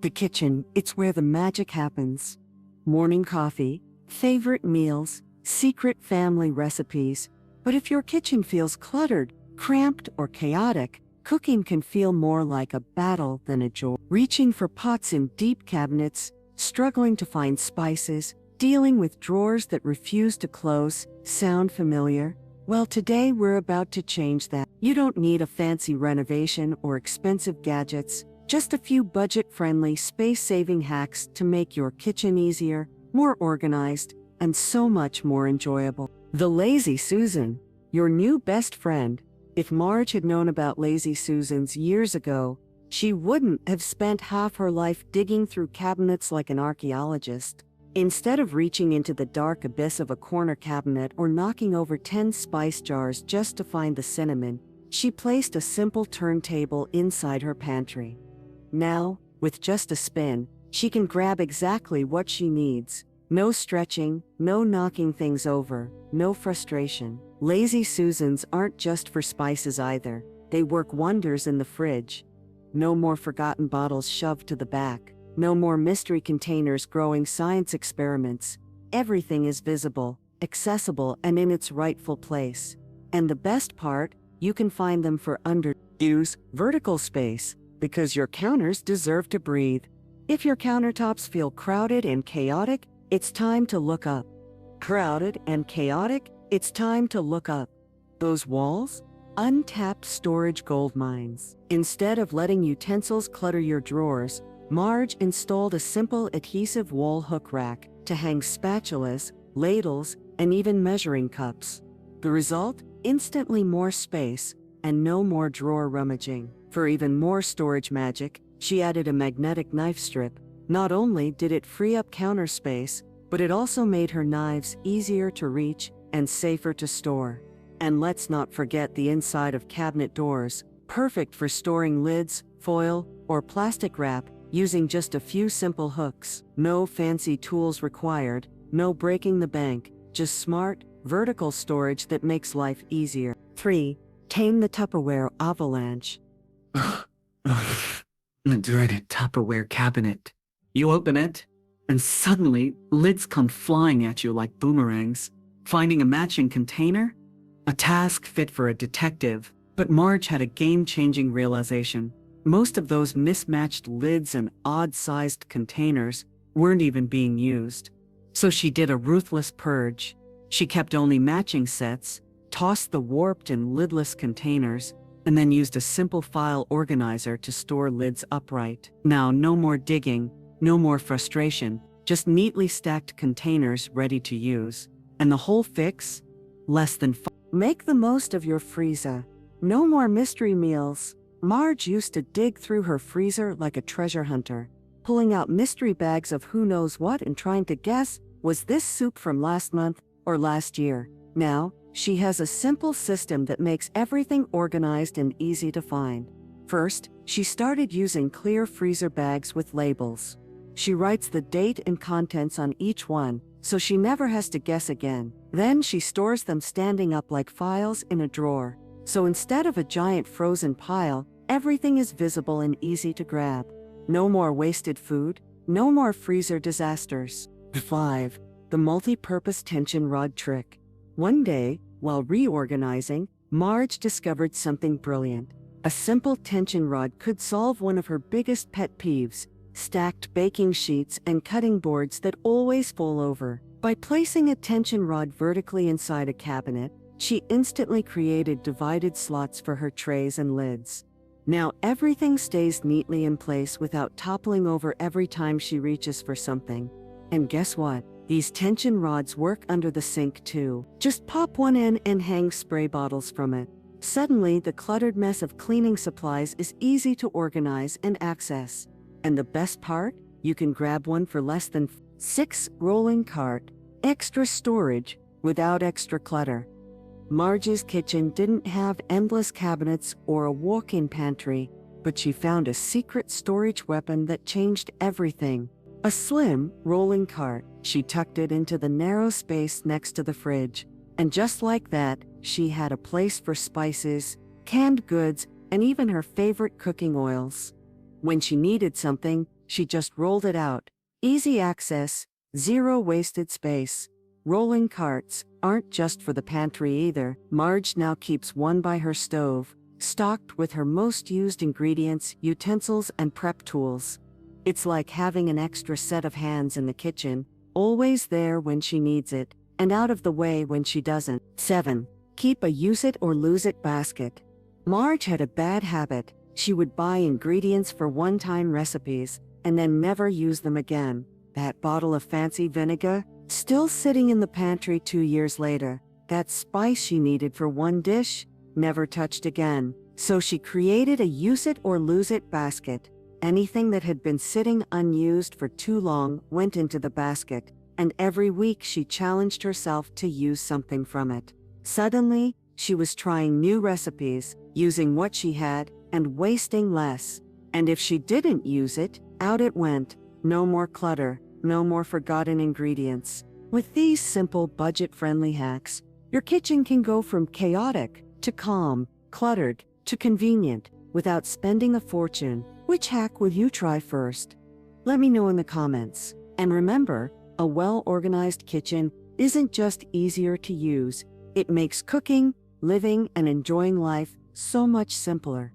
The kitchen, it's where the magic happens. Morning coffee, favorite meals, secret family recipes. But if your kitchen feels cluttered, cramped, or chaotic, cooking can feel more like a battle than a joy. Reaching for pots in deep cabinets, struggling to find spices, dealing with drawers that refuse to close, sound familiar? Well, today we're about to change that. You don't need a fancy renovation or expensive gadgets, just a few budget-friendly, space-saving hacks to make your kitchen easier, more organized, and so much more enjoyable. The Lazy Susan, your new best friend. If Marge had known about Lazy Susans years ago, she wouldn't have spent half her life digging through cabinets like an archaeologist. Instead of reaching into the dark abyss of a corner cabinet or knocking over 10 spice jars just to find the cinnamon, she placed a simple turntable inside her pantry. Now, with just a spin, she can grab exactly what she needs. No stretching, no knocking things over, no frustration. Lazy Susans aren't just for spices either. They work wonders in the fridge. No more forgotten bottles shoved to the back. No more mystery containers growing science experiments. Everything is visible, accessible, and in its rightful place. And the best part, you can find them for under. Use vertical space, because your counters deserve to breathe. If your countertops feel crowded and chaotic, it's time to look up. Crowded and chaotic, it's time to look up. Those walls? Untapped storage gold mines. Instead of letting utensils clutter your drawers, Marge installed a simple adhesive wall hook rack to hang spatulas, ladles, and even measuring cups. The result? Instantly more space, and no more drawer rummaging. For even more storage magic, she added a magnetic knife strip. Not only did it free up counter space, but it also made her knives easier to reach and safer to store. And let's not forget the inside of cabinet doors, perfect for storing lids, foil, or plastic wrap, using just a few simple hooks. No fancy tools required, no breaking the bank, just smart, vertical storage that makes life easier. 3. Tame the Tupperware Avalanche. The dreaded Tupperware cabinet. You open it, and suddenly, lids come flying at you like boomerangs. Finding a matching container? A task fit for a detective, but Marge had a game-changing realization. Most of those mismatched lids and odd-sized containers weren't even being used. So she did a ruthless purge. She kept only matching sets, tossed the warped and lidless containers, and then used a simple file organizer to store lids upright. Now, no more digging, no more frustration, just neatly stacked containers ready to use. And the whole fix? Less than 5. Make the most of your freezer. No more mystery meals. Marge used to dig through her freezer like a treasure hunter, pulling out mystery bags of who knows what and trying to guess, was this soup from last month or last year? Now, she has a simple system that makes everything organized and easy to find. First, she started using clear freezer bags with labels. She writes the date and contents on each one, so she never has to guess again. Then she stores them standing up like files in a drawer. So instead of a giant frozen pile, everything is visible and easy to grab. No more wasted food, no more freezer disasters. 5. The multi-purpose tension rod trick. One day, while reorganizing, Marge discovered something brilliant. A simple tension rod could solve one of her biggest pet peeves: stacked baking sheets and cutting boards that always fall over. By placing a tension rod vertically inside a cabinet, she instantly created divided slots for her trays and lids. Now everything stays neatly in place without toppling over every time she reaches for something. And guess what? These tension rods work under the sink too. Just pop one in and hang spray bottles from it. Suddenly, the cluttered mess of cleaning supplies is easy to organize and access. And the best part? You can grab one for less than 6. Rolling cart. Extra storage without extra clutter. Marge's kitchen didn't have endless cabinets or a walk-in pantry, but she found a secret storage weapon that changed everything. A slim, rolling cart. She tucked it into the narrow space next to the fridge. And just like that, she had a place for spices, canned goods, and even her favorite cooking oils. When she needed something, she just rolled it out. Easy access, zero wasted space. Rolling carts aren't just for the pantry either. Marge now keeps one by her stove, stocked with her most used ingredients, utensils, and prep tools. It's like having an extra set of hands in the kitchen, always there when she needs it, and out of the way when she doesn't. 7. Keep a use it or lose it basket. Marge had a bad habit. She would buy ingredients for one-time recipes and then never use them again. That bottle of fancy vinegar, still sitting in the pantry 2 years later. That spice she needed for one dish, never touched again. So she created a use it or lose it basket. Anything that had been sitting unused for too long went into the basket, and every week she challenged herself to use something from it. Suddenly, she was trying new recipes, using what she had, and wasting less. And if she didn't use it, out it went. No more clutter, no more forgotten ingredients. With these simple, budget-friendly hacks, your kitchen can go from chaotic to calm, cluttered to convenient, without spending a fortune. Which hack will you try first? Let me know in the comments. And remember, a well-organized kitchen isn't just easier to use, it makes cooking, living, and enjoying life so much simpler.